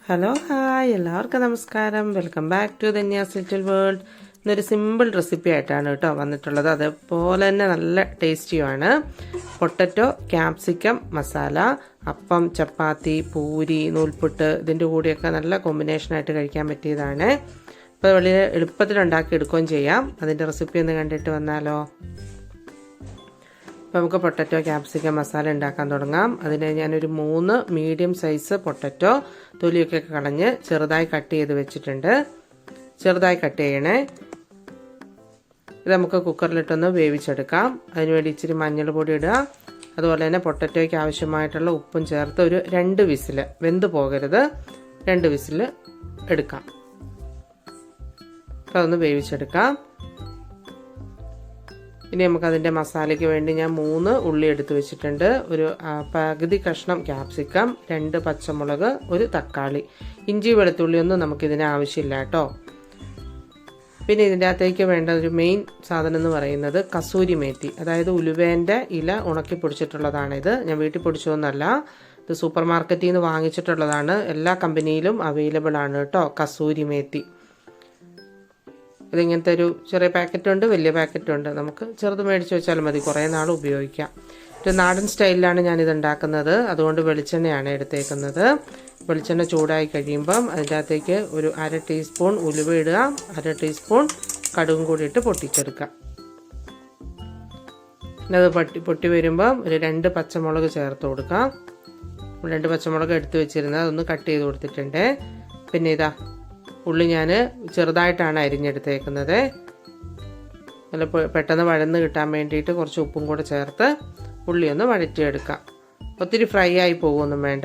Hello hi എല്ലാവർക്കും നമസ്കാരം. Welcome back to Dhanya's little world. ഇന്നൊരു സിമ്പിൾ റെസിപ്പി ആയിട്ടാണ് കേട്ടോ വന്നിട്ടുള്ളത്. അതേപോലെ തന്നെ നല്ല ടേസ്റ്റിയുമാണ്. പൊട്ടറ്റോ ക്യാപ്സിക്കം മസാല അപ്പം, ചപ്പാത്തി, പൂരി, നൂൽപുട്ട് ഇതിൻ്റെ കൂടെയൊക്കെ നല്ല കോമ്പിനേഷനായിട്ട് കഴിക്കാൻ പറ്റിയതാണ്. ഇപ്പോൾ വളരെ എളുപ്പത്തിൽ ഉണ്ടാക്കി എടുക്കുകയും ചെയ്യാം. അതിൻ്റെ റെസിപ്പി ഒന്ന് കണ്ടിട്ട് വന്നാലോ. അപ്പോൾ നമുക്ക് പൊട്ടറ്റോ ക്യാപ്സിക്കം മസാല ഉണ്ടാക്കാൻ തുടങ്ങാം. അതിന് ഞാനൊരു 3 മീഡിയം സൈസ് പൊട്ടറ്റോ തൊലിയൊക്കെ കളഞ്ഞ് ചെറുതായി കട്ട് ചെയ്ത് വെച്ചിട്ടുണ്ട്. ചെറുതായി കട്ട് ചെയ്യണേ. ഇത് നമുക്ക് കുക്കറിലിട്ടൊന്ന് വേവിച്ചെടുക്കാം. അതിനുവേണ്ടി ഇച്ചിരി മഞ്ഞൾപ്പൊടി ഇടുക. അതുപോലെ തന്നെ പൊട്ടറ്റോയ്ക്ക് ആവശ്യമായിട്ടുള്ള ഉപ്പും ചേർത്ത് ഒരു 2 വിസിൽ, വെന്ത് പോകരുത്, 2 വിസിൽ എടുക്കാം. അപ്പോൾ അതൊന്ന് വേവിച്ചെടുക്കാം. ഇനി നമുക്കതിൻ്റെ മസാലയ്ക്ക് വേണ്ടി ഞാൻ 3 ഉള്ളി എടുത്ത് വെച്ചിട്ടുണ്ട്. ഒരു പകുതി കഷ്ണം ക്യാപ്സിക്കം, 2 പച്ചമുളക്, 1 തക്കാളി. ഇഞ്ചി വെളുത്തുള്ളിയൊന്നും നമുക്കിതിന് ആവശ്യമില്ല കേട്ടോ. പിന്നെ ഇതിൻ്റെ അകത്തേക്ക് വേണ്ട ഒരു മെയിൻ സാധനം എന്ന് പറയുന്നത് കസൂരി മേത്തി, അതായത് ഉലുവേൻ്റെ ഇല ഉണക്കി പൊടിച്ചിട്ടുള്ളതാണിത്. ഞാൻ വീട്ടിൽ പൊടിച്ചതൊന്നല്ല, ഇത് സൂപ്പർ മാർക്കറ്റിൽ നിന്ന് വാങ്ങിച്ചിട്ടുള്ളതാണ്. എല്ലാ കമ്പനിയിലും അവൈലബിൾ ആണ് കേട്ടോ കസൂരി മേത്തി. ഇതിങ്ങനത്തെ ഒരു ചെറിയ പാക്കറ്റുണ്ട്, വലിയ പാക്കറ്റുണ്ട്. നമുക്ക് ചെറുത് മേടിച്ച് വെച്ചാൽ മതി, കുറേ നാൾ ഉപയോഗിക്കാം. ഒരു നാടൻ സ്റ്റൈലിലാണ് ഞാനിത് ഉണ്ടാക്കുന്നത്. അതുകൊണ്ട് വെളിച്ചെണ്ണയാണ് എടുത്തേക്കുന്നത്. വെളിച്ചെണ്ണ ചൂടായി കഴിയുമ്പം അതിൻ്റെ അകത്തേക്ക് ഒരു 1/2 ടീസ്പൂൺ ഉലുവ ഇടുക, 1/2 ടീസ്പൂൺ കടുകും കൂടി ഇട്ട് പൊട്ടിച്ചെടുക്കുക. പിന്നെ അത് പൊട്ടി വരുമ്പം ഒരു 2 പച്ചമുളക് ചേർത്ത് കൊടുക്കാം. 2 പച്ചമുളക് എടുത്ത് വെച്ചിരുന്നത് അതൊന്ന് കട്ട് ചെയ്ത് കൊടുത്തിട്ടുണ്ട്. പിന്നെ ഇതാ ഉള്ളി ഞാൻ ചെറുതായിട്ടാണ് അരിഞ്ഞെടുത്തേക്കുന്നത്. നല്ല പെട്ടെന്ന് വഴന്ന് കിട്ടാൻ വേണ്ടിയിട്ട് കുറച്ച് ഉപ്പും കൂടെ ചേർത്ത് ഉള്ളി ഒന്ന് വഴറ്റിയെടുക്കാം. ഒത്തിരി ഫ്രൈ ആയി പോകുമൊന്നും വേണ്ട,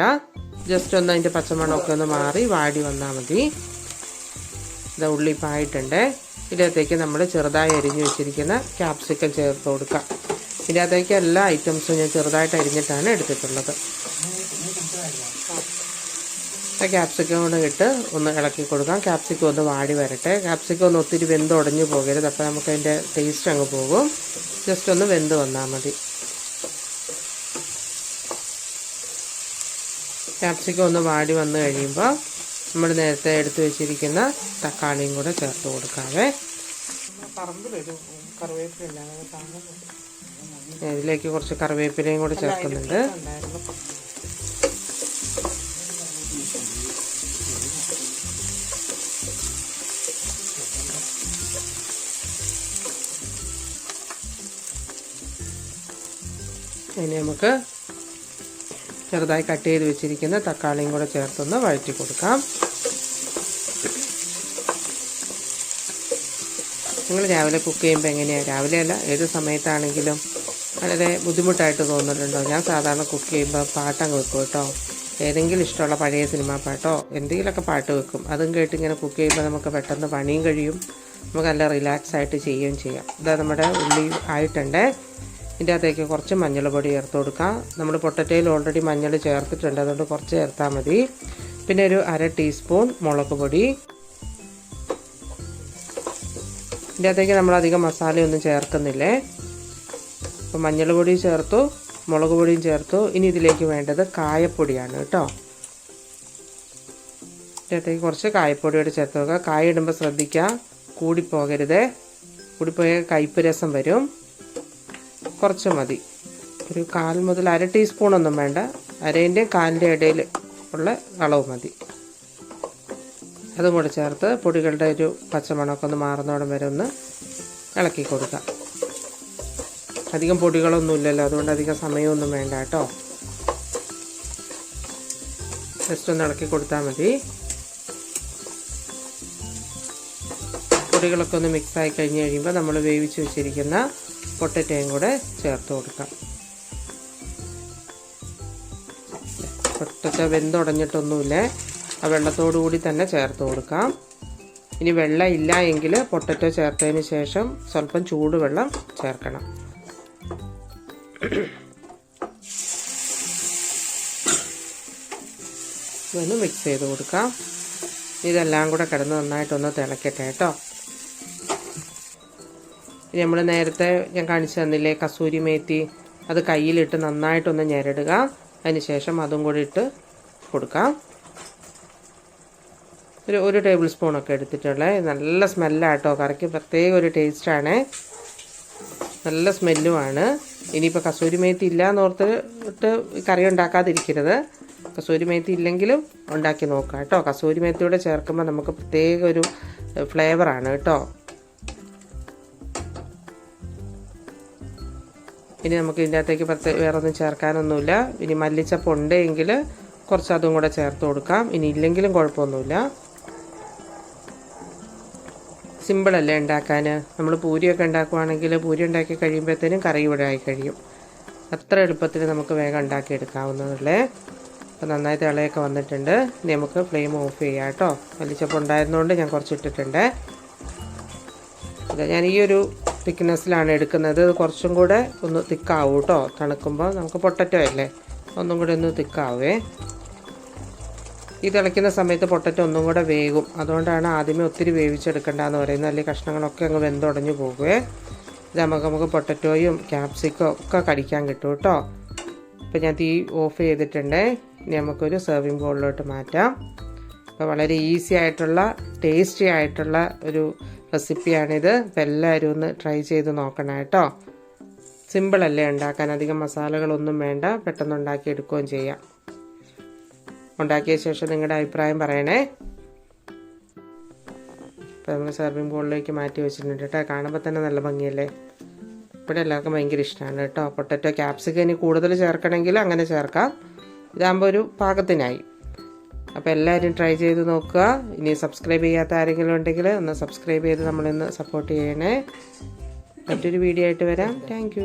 ജസ്റ്റ് ഒന്ന് അതിൻ്റെ പച്ചമണമൊക്കെ ഒന്ന് മാറി വാടി വന്നാൽ മതി. ഇത് ഉള്ളി ഇപ്പോൾ ആയിട്ടുണ്ട്. ഇതിനകത്തേക്ക് നമ്മൾ ചെറുതായി അരിഞ്ഞു വെച്ചിരിക്കുന്ന ക്യാപ്സിക്കം ചേർത്ത് കൊടുക്കാം. ഇതിനകത്തേക്ക് എല്ലാ ഐറ്റംസും ഞാൻ ചെറുതായിട്ട് അരിഞ്ഞിട്ടാണ് എടുത്തിട്ടുള്ളത്. ക്യാപ്സിക്കം കൂടെ ഇട്ട് ഒന്ന് ഇളക്കി കൊടുക്കാം. ക്യാപ്സിക്കം ഒന്ന് വാടി വരട്ടെ. ക്യാപ്സിക്കം ഒന്ന് ഒത്തിരി വെന്ത് ഉടഞ്ഞു പോകരുത്, അപ്പോൾ നമുക്കതിൻ്റെ ടേസ്റ്റ് അങ്ങ് പോകും. ജസ്റ്റ് ഒന്ന് വെന്ത് വന്നാൽ മതി. ക്യാപ്സിക്കം ഒന്ന് വാടി വന്നു കഴിയുമ്പോൾ നമ്മൾ നേരത്തെ എടുത്ത് വെച്ചിരിക്കുന്ന തക്കാളിയും കൂടെ ചേർത്ത് കൊടുക്കാവേ. ഇതിലേക്ക് കുറച്ച് കറിവേപ്പിലയും കൂടെ ചേർക്കുന്നുണ്ട്. ഇനി നമുക്ക് ചെറുതായി കട്ട് ചെയ്ത് വെച്ചിരിക്കുന്ന തക്കാളിയും കൂടെ ചേർത്തൊന്ന് വഴറ്റി കൊടുക്കാം. നിങ്ങൾ രാവിലെ കുക്ക് ചെയ്യുമ്പോൾ എങ്ങനെയാണ്? രാവിലെ അല്ല, ഏത് സമയത്താണെങ്കിലും വളരെ ബുദ്ധിമുട്ടായിട്ട് തോന്നിയിട്ടുണ്ടോ? ഞാൻ സാധാരണ കുക്ക് ചെയ്യുമ്പോൾ പാട്ടങ്ങ് വെക്കും കേട്ടോ. ഏതെങ്കിലും ഇഷ്ടമുള്ള പഴയ സിനിമാ പാട്ടോ എന്തെങ്കിലുമൊക്കെ പാട്ട് വെക്കും. അതും കേട്ട് ഇങ്ങനെ കുക്ക് ചെയ്യുമ്പോൾ നമുക്ക് പെട്ടെന്ന് പണിയും കഴിയും, നമുക്ക് നല്ല റിലാക്സ് ആയിട്ട് ചെയ്യുകയും ചെയ്യാം. ഇതാ നമ്മുടെ ഉള്ളി ആയിട്ടുണ്ട്. ഇതിൻ്റെ അകത്തേക്ക് കുറച്ച് മഞ്ഞൾപ്പൊടി ചേർത്ത് കൊടുക്കാം. നമ്മൾ പൊട്ടറ്റോയിൽ ഓൾറെഡി മഞ്ഞൾ ചേർത്തിട്ടുണ്ട്, അതുകൊണ്ട് കുറച്ച് ചേർത്താൽ മതി. പിന്നെ ഒരു 1/2 ടീസ്പൂൺ മുളക് പൊടി. ഇതിൻ്റെ അകത്തേക്ക് നമ്മളധികം മസാലയൊന്നും ചേർക്കുന്നില്ലേ. അപ്പോൾ മഞ്ഞൾ പൊടി ചേർത്തു, മുളക് പൊടിയും ചേർത്തു. ഇനി ഇതിലേക്ക് വേണ്ടത് കായപ്പൊടിയാണ് കേട്ടോ. ഇതിൻ്റെ അകത്തേക്ക് കുറച്ച് കായപ്പൊടിയോട് ചേർത്ത് വെക്കുക. കായ ഇടുമ്പോൾ ശ്രദ്ധിക്കുക, കൂടിപ്പോകരുത്. കൂടിപ്പോയാൽ കയ്പ്പ് രസം വരും. കുറച്ച് മതി, ഒരു 1/4 മുതൽ 1/2 ടീസ്പൂണൊന്നും വേണ്ട, 1/2ൻ്റെയും 1/4ൻ്റെ ഇടയിൽ ഉള്ള അളവ് മതി. അതും കൂടെ ചേർത്ത് പൊടികളുടെ ഒരു പച്ചമണമൊക്കെ ഒന്ന് മാറുന്നോടം വരെ ഒന്ന് ഇളക്കി കൊടുക്കാം. അധികം പൊടികളൊന്നും ഇല്ലല്ലോ, അതുകൊണ്ട് അധികം സമയമൊന്നും വേണ്ട കേട്ടോ. ജസ്റ്റ് ഒന്ന് ഇളക്കി കൊടുത്താൽ മതി. പൊടികളൊക്കെ ഒന്ന് മിക്സായി കഴിഞ്ഞ് കഴിയുമ്പോൾ നമ്മൾ വേവിച്ച് വെച്ചിരിക്കുന്ന പൊട്ടറ്റോയും കൂടെ ചേർത്ത് കൊടുക്കാം. പൊട്ടറ്റോ വെന്തുടഞ്ഞിട്ടൊന്നുമില്ലേ, ആ വെള്ളത്തോടു കൂടി തന്നെ ചേർത്ത് കൊടുക്കാം. ഇനി വെള്ളം ഇല്ല എങ്കിൽ പൊട്ടറ്റോ ചേർത്തതിന് ശേഷം സ്വല്പം ചൂടുവെള്ളം ചേർക്കണം. ഇതൊന്ന് മിക്സ് ചെയ്ത് കൊടുക്കാം. ഇതെല്ലാം കൂടെ കിടന്ന് നന്നായിട്ടൊന്ന് തിളക്കട്ടെ കേട്ടോ. നമ്മൾ നേരത്തെ ഞാൻ കാണിച്ചു തന്നില്ലേ കസൂരി മേത്തി, അത് കയ്യിലിട്ട് നന്നായിട്ടൊന്ന് ഞെരടുക. അതിന് ശേഷം അതും കൂടി ഇട്ട് കൊടുക്കാം. ഒരു ടേബിൾ സ്പൂണൊക്കെ എടുത്തിട്ടുള്ളത്. നല്ല സ്മെല്ലാട്ടോ, കറിക്ക് പ്രത്യേക ഒരു ടേസ്റ്റാണ്, നല്ല സ്മെല്ലുമാണ്. ഇനിയിപ്പോൾ കസൂരി മേത്തി ഇല്ലയെന്ന് ഓർത്തിട്ട് കറി ഉണ്ടാക്കാതിരിക്കരുത്. കസൂരി മേത്തി ഇല്ലെങ്കിലും ഉണ്ടാക്കി നോക്കാം കേട്ടോ. കസൂരി മേത്തിയോടെ ചേർക്കുമ്പോൾ നമുക്ക് പ്രത്യേക ഒരു ഫ്ലേവറാണ് കേട്ടോ. ഇനി നമുക്ക് ഇതിൻ്റെ അകത്തേക്ക് വേറെ ഒന്നും ചേർക്കാനൊന്നുമില്ല. ഇനി മല്ലിച്ചപ്പ് ഉണ്ടെങ്കിൽ കുറച്ച് അതും കൂടെ ചേർത്ത് കൊടുക്കാം. ഇനി ഇല്ലെങ്കിലും കുഴപ്പമൊന്നുമില്ല. സിമ്പിളല്ലേ ഉണ്ടാക്കാൻ. നമ്മൾ പൂരിയൊക്കെ ഉണ്ടാക്കുവാണെങ്കിൽ പൂരി ഉണ്ടാക്കി കഴിയുമ്പോഴത്തേനും കറി ഇവിടെ ആയി കഴിയും. അത്ര എളുപ്പത്തിൽ നമുക്ക് വേഗം ഉണ്ടാക്കിയെടുക്കാവുന്നതല്ലേ. അപ്പോൾ നന്നായി തിളയൊക്കെ വന്നിട്ടുണ്ട്. ഇനി നമുക്ക് ഫ്ലെയിം ഓഫ് ചെയ്യാം കേട്ടോ. മല്ലിച്ചപ്പ് ഉണ്ടായിരുന്നതുകൊണ്ട് ഞാൻ കുറച്ച് ഇട്ടിട്ടുണ്ട്. ഞാൻ ഈ ഒരു തിക്നെസ്സിലാണ് എടുക്കുന്നത്. കുറച്ചും കൂടെ ഒന്ന് തിക്കാവും കേട്ടോ. തണുക്കുമ്പോൾ നമുക്ക് പൊട്ടറ്റോ അല്ലേ, ഒന്നും കൂടെ ഒന്ന് തിക്കാവേ. ഈ തിളയ്ക്കുന്ന സമയത്ത് പൊട്ടറ്റോ ഒന്നും കൂടെ വേകും. അതുകൊണ്ടാണ് ആദ്യമേ ഒത്തിരി വേവിച്ചെടുക്കേണ്ടതെന്ന് പറയുന്നത്. അല്ലെങ്കിൽ കഷ്ണങ്ങളൊക്കെ അങ്ങ് വെന്തുടഞ്ഞു പോകുമേ. ഇത് നമുക്ക് പൊട്ടറ്റോയും ക്യാപ്സിക്കും ഒക്കെ കടിക്കാൻ കിട്ടും കേട്ടോ. അപ്പോൾ ഞാൻ തീ ഓഫ് ചെയ്തിട്ടുണ്ട്. ഇനി നമുക്കൊരു സെർവിങ് ബൗളിലോട്ട് മാറ്റാം. അപ്പോൾ വളരെ ഈസി ആയിട്ടുള്ള ടേസ്റ്റി ആയിട്ടുള്ള ഒരു റെസിപ്പിയാണിത്. അപ്പോൾ എല്ലാവരും ഒന്ന് ട്രൈ ചെയ്ത് നോക്കണം കേട്ടോ. സിമ്പിളല്ലേ ഉണ്ടാക്കാൻ, അധികം മസാലകളൊന്നും വേണ്ട, പെട്ടെന്ന് ഉണ്ടാക്കിയെടുക്കുകയും ചെയ്യാം. ഉണ്ടാക്കിയ ശേഷം നിങ്ങളുടെ അഭിപ്രായം പറയണേ. അപ്പോൾ നമ്മൾ സെർവിങ് ബോളിലേക്ക് മാറ്റി വെച്ചിട്ടുണ്ട് കേട്ടോ. കാണുമ്പോൾ തന്നെ നല്ല ഭംഗിയല്ലേ. ഇവിടെ എല്ലാവർക്കും ഭയങ്കര ഇഷ്ടമാണ് കേട്ടോ. പൊട്ടറ്റോ ക്യാപ്സിക്കം ഇനി കൂടുതൽ ചേർക്കണമെങ്കിൽ അങ്ങനെ ചേർക്കാം. ഇതാകുമ്പോൾ ഒരു പാകത്തിനായി. അപ്പോൾ എല്ലാവരും ട്രൈ ചെയ്ത് നോക്കുക. ഇനി സബ്സ്ക്രൈബ് ചെയ്യാത്ത ആരെങ്കിലും ഉണ്ടെങ്കിൽ ഒന്ന് സബ്സ്ക്രൈബ് ചെയ്ത് നമ്മളിന്ന് സപ്പോർട്ട് ചെയ്യണേ. മറ്റൊരു വീഡിയോ ആയിട്ട് വരാം. താങ്ക്